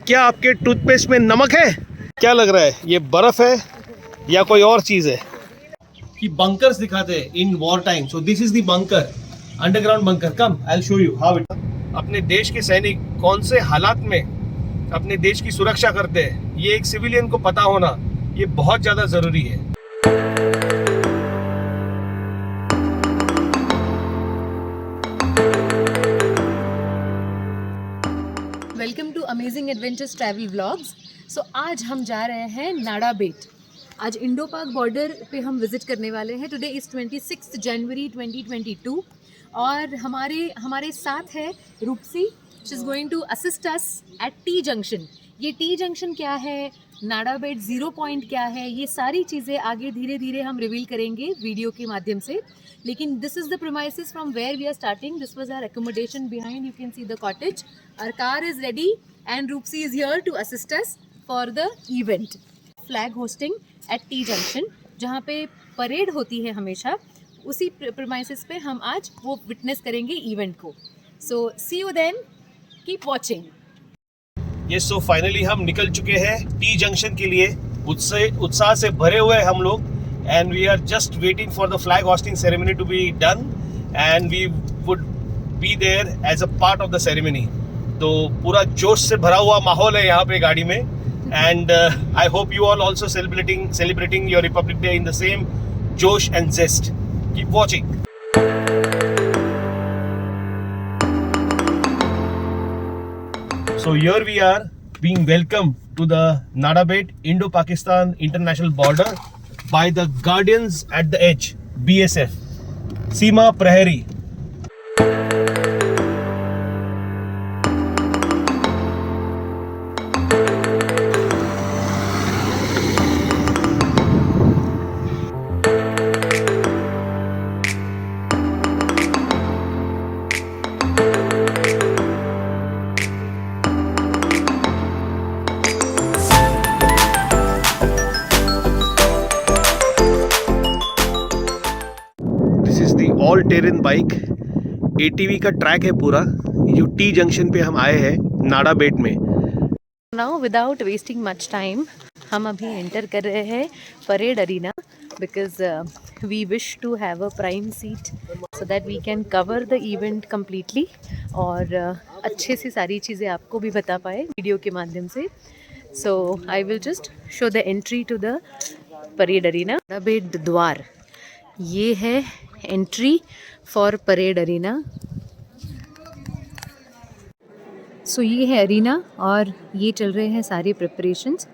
क्या आपके टूथपेस्ट में नमक है? क्या लग रहा है, ये बर्फ है या कोई और चीज है? कि बंकर्स दिखाते हैं in war time. So this is the bunker, underground bunker. Come, I will show you how it. अपने देश के सैनिक कौन से हालात में अपने देश की सुरक्षा करते हैं, ये एक सिविलियन को पता होना ये बहुत ज्यादा जरूरी है. Welcome to amazing adventures travel vlogs. So आज हम जा रहे हैं नाडा बेट. आज इंडो पाक बॉर्डर पे हम विज़िट करने वाले हैं. टुडे इज़ 26 जनवरी 2022 और हमारे साथ है Roopsi. She is going to assist us at T junction. ये टी जंक्शन क्या है, नाडा बेट ज़ीरो पॉइंट क्या है, ये सारी चीज़ें आगे धीरे धीरे हम रिवील करेंगे वीडियो के माध्यम से. लेकिन this is the premises from where we are starting. This was our accommodation behind. You can see the cottage. Our car is ready and Rupsi is here to assist us for the event. Flag hosting at T junction, जहाँ पे parade होती है हमेशा, उसी premises पे हम आज वो विटनेस करेंगे इवेंट को. सो सी यू देन, कीप वॉचिंग. ये सो फाइनली हम निकल चुके हैं टी जंक्शन के लिए. उत्साह से भरे हुए हम लोग. And we are just waiting for the flag hosting ceremony to be done and we would be there as a part of the ceremony. तो पूरा जोश से भरा हुआ माहौल है यहाँ पे गाड़ी में. And I hope you all also celebrating your Republic Day in the same जोश and zest. Keep watching. So here we are being welcomed to the Nada Bet Indo-Pakistan International Border by the Guardians at the Edge, BSF, Seema Prahari. All terrain bike ATV का track है पूरा. जो T junction पे हम आए हैं Nadabet में. Now without wasting much time हम अभी एंटर कर रहे हैं parade arena, because we wish to have a prime seat so that we can cover the event completely और अच्छे से सारी चीज़ें आपको भी बता पाए वीडियो के माध्यम से. So I will just show the entry to the parade arena. Nada Bet द्वार, ये है entry for parade arena. So ये है अरीना और ये चल रहे हैं सारे प्रिपरेशंस.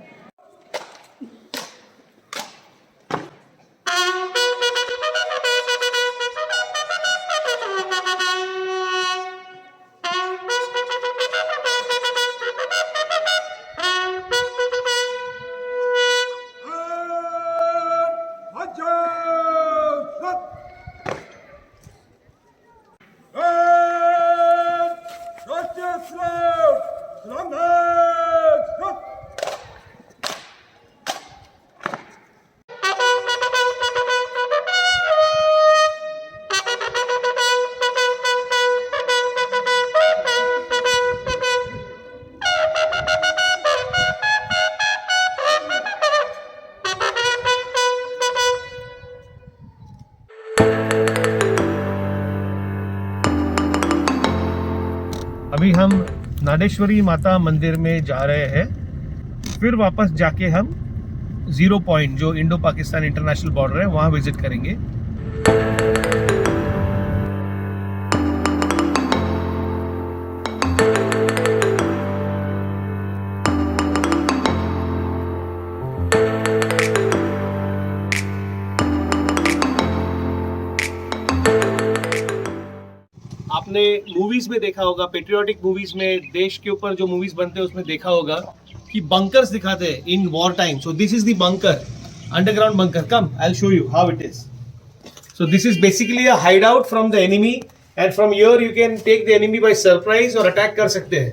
अभी हम नाडेश्वरी माता मंदिर में जा रहे हैं. फिर वापस जाके हम ज़ीरो पॉइंट जो इंडो पाकिस्तान इंटरनेशनल बॉर्डर है वहाँ विजिट करेंगे. आपने मूवीज में देखा होगा, पेट्रियोटिक मूवीज में, देश के ऊपर जो मूवीज बनते हैं उसमें देखा होगा कि बंकर्स दिखाते हैं in war time. So this is the bunker, underground bunker. Come, I will show you how it is. So this is basically a hide out from the enemy and from here you can take the enemy by surprise और attack कर सकते हैं.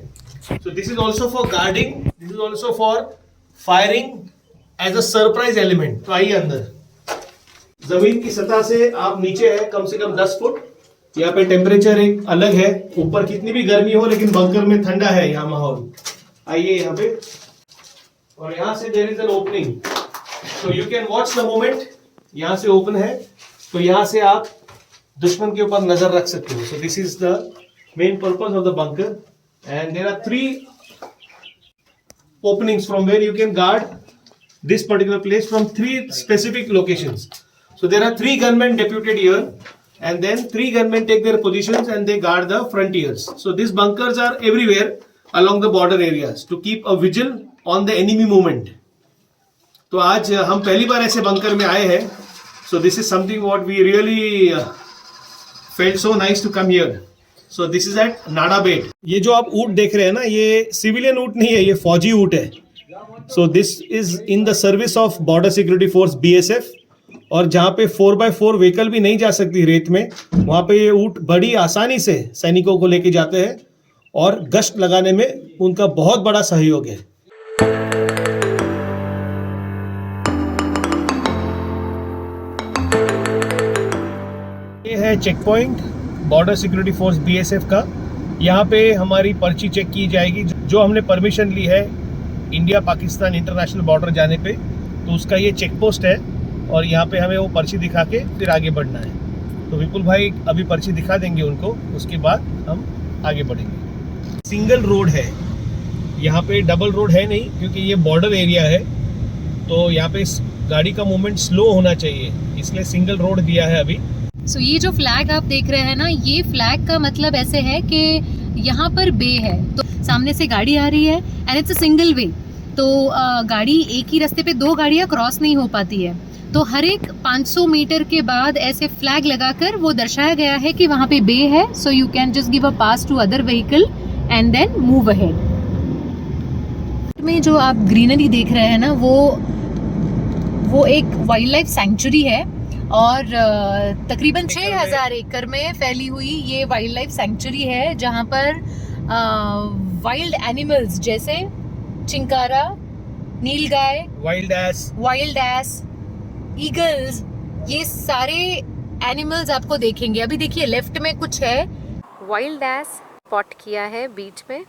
So this is also for guarding, this is also for firing as a surprise element. तो आइए अंदर. जमीन की सतह से आप नीचे है कम से कम 10 फुट. यहाँ पे टेम्परेचर एक अलग है. ऊपर कितनी भी गर्मी हो लेकिन बंकर में ठंडा है यहाँ माहौल. आइए यहाँ पे, और यहाँ से there is an opening, so you can watch the moment. यहाँ से ओपन है, तो यहाँ से आप दुश्मन के ऊपर नजर रख सकते हो। So this is the main purpose of the bunker, and there are 3 openings from where you can guard this particular place from 3 specific locations. So there are 3 gunmen deputed here, and then 3 gunmen take their positions and they guard the frontiers. So these bunkers are everywhere along the border areas to keep a vigil on the enemy movement. तो आज हम पहली बार ऐसे bunker में आए हैं. So this is something what we really felt so nice to come here. So this is at नाडा बेट. ये जो आप ऊँट देख रहे हैं ना, ये सिविलियन ऊँट नहीं है, ये फौजी ऊँट है. So this is in the service of Border Security Force BSF. और जहाँ पे 4x4 व्हीकल भी नहीं जा सकती रेत में, वहाँ पे ये ऊँट बड़ी आसानी से सैनिकों को लेके जाते हैं और गश्त लगाने में उनका बहुत बड़ा सहयोग है. ये है checkpoint border security force BSF का. यहाँ पे हमारी पर्ची चेक की जाएगी, जो हमने परमिशन ली है इंडिया पाकिस्तान इंटरनेशनल बॉर्डर जाने पे, तो उसका ये चेक पोस्ट है. और यहाँ पे हमें वो पर्ची दिखा के फिर आगे बढ़ना है. तो विपुल भाई अभी पर्ची दिखा देंगे उनको, उसके बाद हम आगे बढ़ेंगे. सिंगल रोड है यहाँ पे, डबल रोड है नहीं, क्योंकि ये बॉर्डर एरिया है. तो यहाँ पे गाड़ी का मूवमेंट स्लो होना चाहिए, इसलिए सिंगल रोड दिया है अभी. सो ये जो फ्लैग आप देख रहे हैं ना, ये फ्लैग का मतलब ऐसे है कि यहाँ पर बे है, तो सामने से गाड़ी आ रही है and it's a single way. तो गाड़ी एक ही रास्ते पे 2 गाड़ियाँ क्रॉस नहीं हो पाती है. तो हर एक 500 मीटर के बाद ऐसे फ्लैग लगाकर वो दर्शाया गया है कि वहाँ पे बे है. So you can just give a pass to other vehicle and then move ahead. में जो आप ग्रीनरी देख रहे हैं ना, वो एक वाइल्ड लाइफ सेंचुरी है. और तकरीबन 6000 एकड़ में फैली हुई ये वाइल्ड लाइफ सेंचुरी है, जहाँ पर वाइल्ड एनिमल्स जैसे चिंकारा, नीलगाय, वाइल्ड एस, ईगल्स, ये सारे एनिमल्स आपको देखेंगे. अभी देखिए लेफ्ट में कुछ है, वाइल्ड एस स्पॉट किया है बीच में.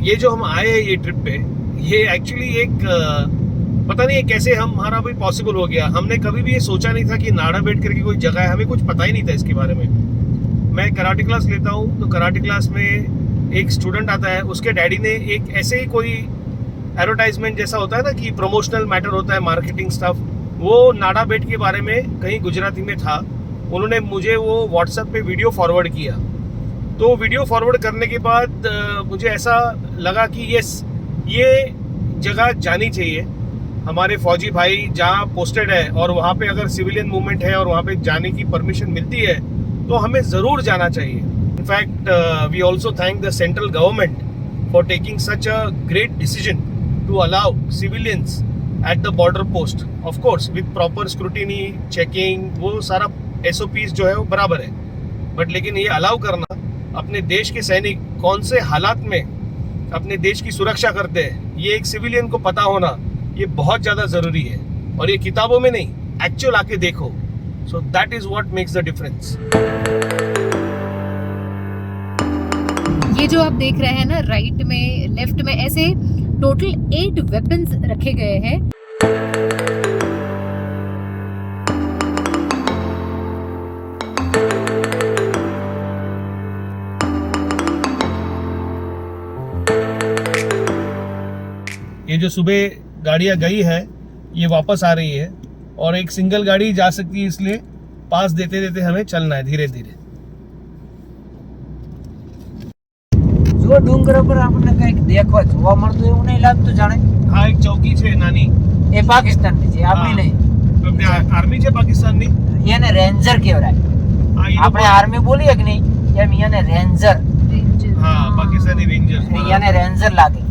ये जो हम आए हैं ये ट्रिप पे, ये एक्चुअली एक पता नहीं है कैसे हमारा भी पॉसिबल हो गया. हमने कभी भी ये सोचा नहीं था कि नाडा बेट करके कोई जगह है, हमें कुछ पता ही नहीं था इसके बारे में. मैं कराटे क्लास लेता हूँ, तो कराटे क्लास में एक स्टूडेंट आता है, उसके डैडी ने एक ऐसे ही कोई एडवर्टाइजमेंट जैसा होता है ना कि प्रमोशनल मैटर होता है, मार्केटिंग स्टफ, वो नाडा बेट के बारे में कहीं गुजराती में था. उन्होंने मुझे वो व्हाट्सएप पे वीडियो फॉरवर्ड किया. तो वीडियो फॉरवर्ड करने के बाद मुझे ऐसा लगा कि ये जगह जानी चाहिए. हमारे फौजी भाई जहाँ पोस्टेड है और वहाँ पे अगर सिविलियन मूवमेंट है और वहाँ पे जाने की परमिशन मिलती है तो हमें ज़रूर जाना चाहिए. In fact we also thank the central government for taking such a great decision to allow civilians at the border post. Of course with proper scrutiny, checking, वो सारा SOPs जो है वो बराबर है. बट लेकिन ये अलाउ करना, अपने देश के सैनिक कौन से हालात में अपने देश की सुरक्षा करते हैं, ये एक सिविलियन को पता होना ये बहुत ज़्यादा ज़रूरी है. और ये किताबों में नहीं, एक्चुअल आके देखो. So that is what makes the difference. ये जो आप देख रहे हैं ना, राइट में, लेफ्ट में, ऐसे टोटल 8 वेपन्स रखे गए हैं. ये जो सुबह गाड़ियाँ गई है ये वापस आ रही है, और एक सिंगल गाड़ी जा सकती है, इसलिए पास देते देते हमें चलना है धीरे धीरे. જો ડુંગર પર આપણને કંઈક દેખવા જોવા મળતું એવું નહીં લાગતું જાણે. हाँ, एक चौकी છે નાની, એ પાકિસ્તાનની છે, આપણી નહીં. આર્મી છે પાकिस्तानની. એને રેન્જર કહેવાય. हाँ, ये આપણે આર્મી બોલીએ કે નહીં, એમ એને રેન્જર. हाँ, पाकिस्तानी रेंजर. એને રેન્જર લાગે.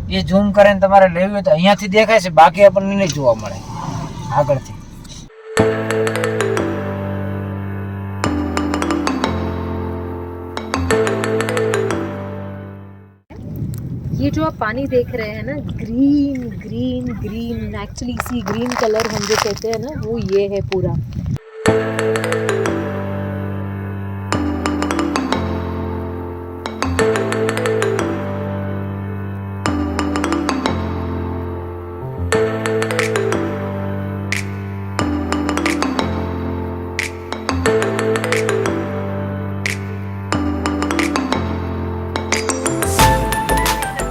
એ ઝૂમ કરીને તમારે લેવી હોય તો અહીંયાથી દેખાય છે, બાકી આપણને નહીં જોવા મળે આગળથી. ये जो आप पानी देख रहे हैं ना, green green green, actually see green colour हम जो कहते हैं ना, वो ये है पूरा.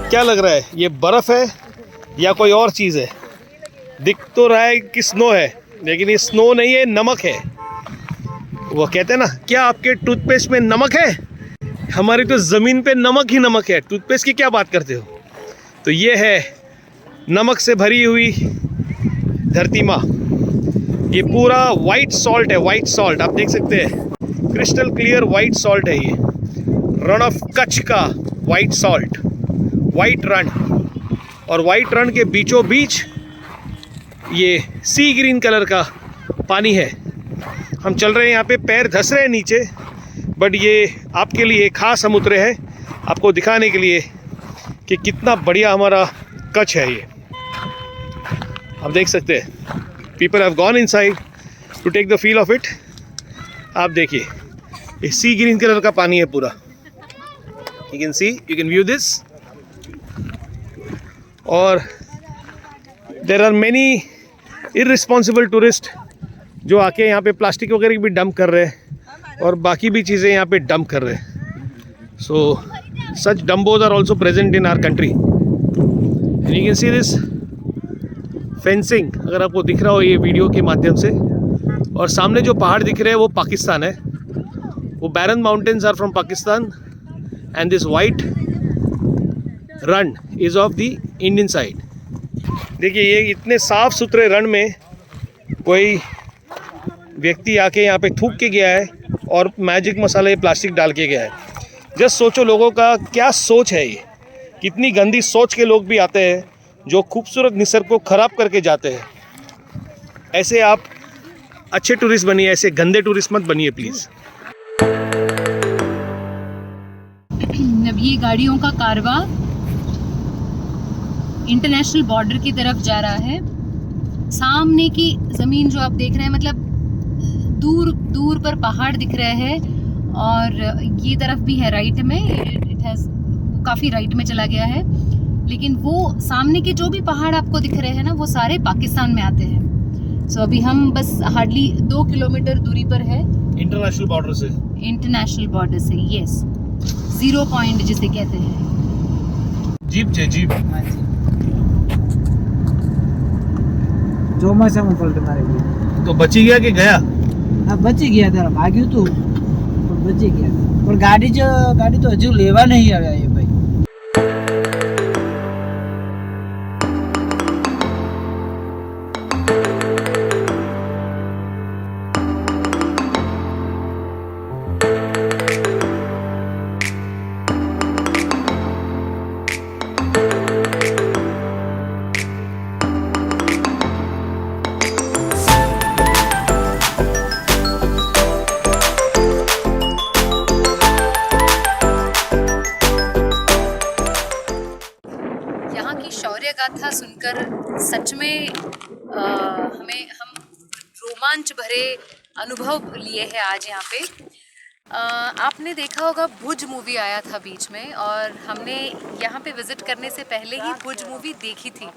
क्या लग रहा है, ये बर्फ़ है या कोई और चीज़ है? दिख तो रहा है कि स्नो है, लेकिन ये स्नो नहीं है, नमक है। वो कहते हैं ना, क्या आपके टूथपेस्ट में नमक है? हमारी तो ज़मीन पे नमक ही नमक है, टूथपेस्ट की क्या बात करते हो? तो ये है नमक से भरी हुई धरती माँ। ये पूरा वाइट सॉल्ट है, वाइट सॉल्ट आप देख सकते हैं, क्रिस्टल क्लियर वाइट सॉल्ट है ये। रण ऑफ कच्छ का वाइट सॉल्ट, वाइट रण, और वाइट रण के बीचों बीच ये सी ग्रीन कलर का पानी है। हम चल रहे हैं यहाँ पे, पैर धस रहे हैं नीचे, बट ये आपके लिए खास हम उतरे हैं आपको दिखाने के लिए कि कितना बढ़िया हमारा कच्छ है। ये आप देख सकते हैं, people have gone inside to take the feel of it. आप देखिए, ये सी ग्रीन कलर का पानी है पूरा। You can see, you can view this. और there are many irresponsible tourist जो आके यहाँ पे प्लास्टिक वगैरह भी डंप कर रहे हैं और बाकी भी चीज़ें यहाँ पे डंप कर रहे हैं। So such dumbos are also present in our country. And you can see this fencing, अगर आपको दिख रहा हो ये वीडियो के माध्यम से। और सामने जो पहाड़ दिख रहे हैं वो पाकिस्तान है, वो barren mountains are from Pakistan and this white Rann is of the Indian side. देखिए, ये इतने साफ़ सुथरे रण में कोई व्यक्ति आके यहाँ पे थूक के गया है और मैजिक मसाला ये प्लास्टिक डाल के गया है। जस्ट सोचो लोगों का क्या सोच है, ये कितनी गंदी सोच के लोग भी आते हैं जो खूबसूरत निसर्ग को ख़राब करके जाते हैं। ऐसे आप अच्छे टूरिस्ट बनिए, ऐसे गंदे टूरिस्ट मत बनिए प्लीज़। अब ये गाड़ियों का कारवां इंटरनेशनल बॉर्डर की तरफ जा रहा है। सामने की ज़मीन जो आप देख रहे हैं, मतलब दूर दूर पर पहाड़ दिख रहे हैं, और ये तरफ भी है राइट में, इट हैज़ काफ़ी राइट में चला गया है। लेकिन वो सामने के जो भी पहाड़ आपको दिख रहे हैं ना, वो सारे पाकिस्तान में आते हैं। सो अभी हम बस हार्डली 2 किलोमीटर दूरी पर है इंटरनेशनल बॉर्डर से। इंटरनेशनल बॉर्डर से, यस, 0 पॉइंट जिसे कहते हैं। जीप છે जीप। ચોમાસામાં પલટે મારે ગયું तो बची गया कि गया? આ બચી ગયા તારા ભાગ્યું તું પણ બચી ગયા પણ ગાડી તો હજુ લેવા નહીં આવ્યા એ ભાઈ। गाथा सुनकर सच में हम रोमांच भरे अनुभव लिए हैं आज यहाँ पे। आपने देखा होगा भुज मूवी आया था बीच में, और हमने यहाँ पे विज़िट करने से पहले ही भुज मूवी देखी थी।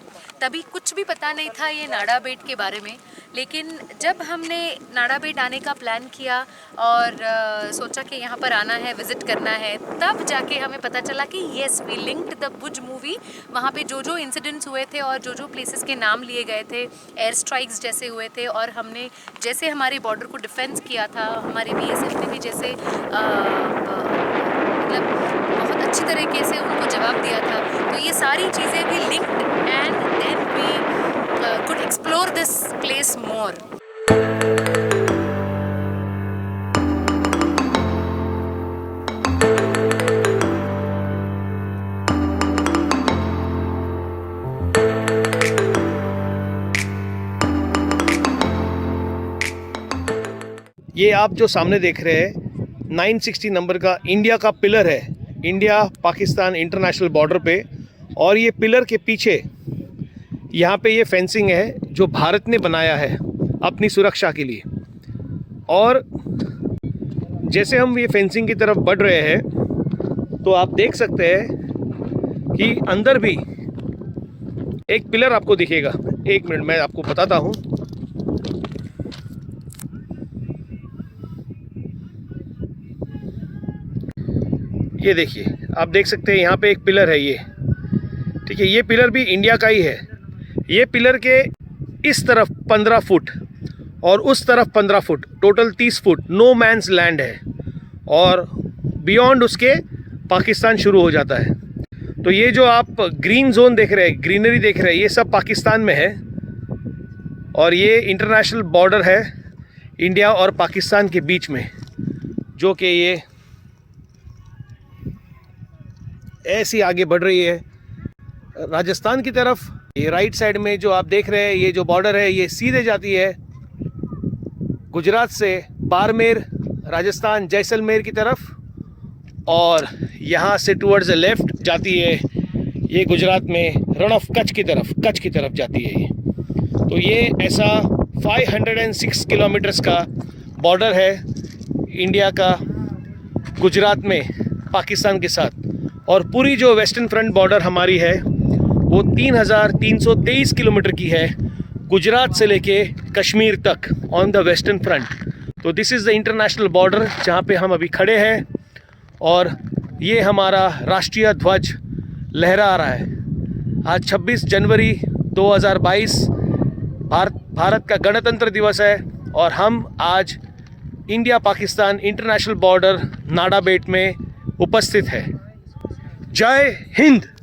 तभी कुछ भी पता नहीं था ये नाड़ा बेट के बारे में, लेकिन जब हमने नाड़ा बेट आने का प्लान किया और सोचा कि यहाँ पर आना है, विज़िट करना है, तब जाके हमें पता चला कि yes, we linked the Bhuj movie. वहाँ पे जो जो इंसिडेंट्स हुए थे और जो जो प्लेसेस के नाम लिए गए थे, एयर स्ट्राइक्स जैसे हुए थे, और हमने जैसे हमारे बॉर्डर को डिफेंस किया था, हमारे BSF ने भी जैसे मतलब बहुत अच्छी तरीके से उनको जवाब दिया था, तो ये सारी चीज़ें भी linked and then we could explore this place more. ये आप जो सामने देख रहे हैं 960 नंबर का इंडिया का पिलर है, इंडिया पाकिस्तान इंटरनेशनल बॉर्डर पे। और ये पिलर के पीछे यहाँ पे ये फेंसिंग है जो भारत ने बनाया है अपनी सुरक्षा के लिए। और जैसे हम ये फेंसिंग की तरफ बढ़ रहे हैं तो आप देख सकते हैं कि अंदर भी एक पिलर आपको दिखेगा। एक मिनट, मैं आपको बताता हूँ। ये देखिए, आप देख सकते हैं यहाँ पे एक पिलर है। ठीक है, ये पिलर भी इंडिया का ही है। ये पिलर के इस तरफ 15 फुट और उस तरफ 15 foot, total 30 foot no man's land है, और बियॉन्ड उसके पाकिस्तान शुरू हो जाता है। तो ये जो आप ग्रीन जोन देख रहे हैं, ग्रीनरी देख रहे हैं, ये सब पाकिस्तान में है, और ये इंटरनेशनल बॉर्डर है इंडिया और पाकिस्तान के बीच में, जो कि ये ऐसी आगे बढ़ रही है राजस्थान की तरफ। ये राइट साइड में जो आप देख रहे हैं, ये जो बॉर्डर है, ये सीधे जाती है गुजरात से बाड़मेर, राजस्थान, जैसलमेर की तरफ, और यहाँ से टुवर्ड्स द लेफ्ट जाती है ये गुजरात में रण ऑफ कच्छ की तरफ जाती है ये। तो ये ऐसा 506 किलोमीटर्स का बॉर्डर है इंडिया का गुजरात में पाकिस्तान के साथ, और पूरी जो वेस्टर्न फ्रंट बॉर्डर हमारी है वो 3323 किलोमीटर की है, गुजरात से लेके कश्मीर तक ऑन द वेस्टर्न फ्रंट। तो this is the international border जहाँ पे हम अभी खड़े हैं, और ये हमारा राष्ट्रीय ध्वज लहरा रहा है। आज 26 जनवरी 2022 भारत का गणतंत्र दिवस है, और हम आज इंडिया पाकिस्तान इंटरनेशनल बॉर्डर नाडा बेट में उपस्थित है। जय Hind.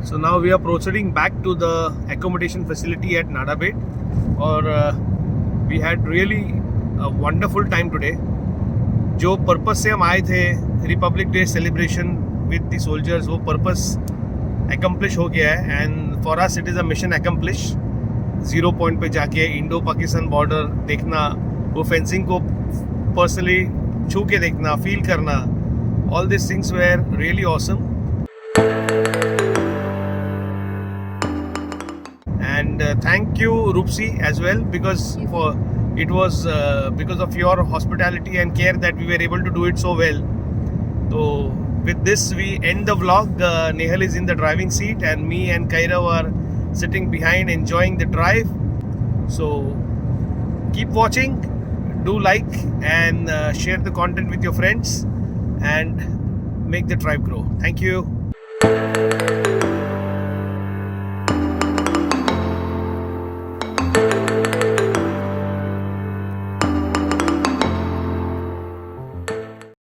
So now we are proceeding back to the accommodation facility at Nada Bait, और we had really a wonderful time today. जो पर्पस से हम आए थे, Republic day celebration with the soldiers, वो पर्पस एकम्प्लिश हो गया है, and for us it is a mission accomplish. 0 point पे जाके इंडो पाकिस्तान बॉर्डर देखना, वो फेंसिंग को पर्सनली छू के देखना, फील करना, all this things where really awesome. And thank you Rupsi as well, because it was because of your hospitality and care that we were able to do it so well. So with this we end the vlog. Nehal is in the driving seat and me and Kairav are sitting behind enjoying the drive. So keep watching, do like and share the content with your friends and make the drive grow. Thank you.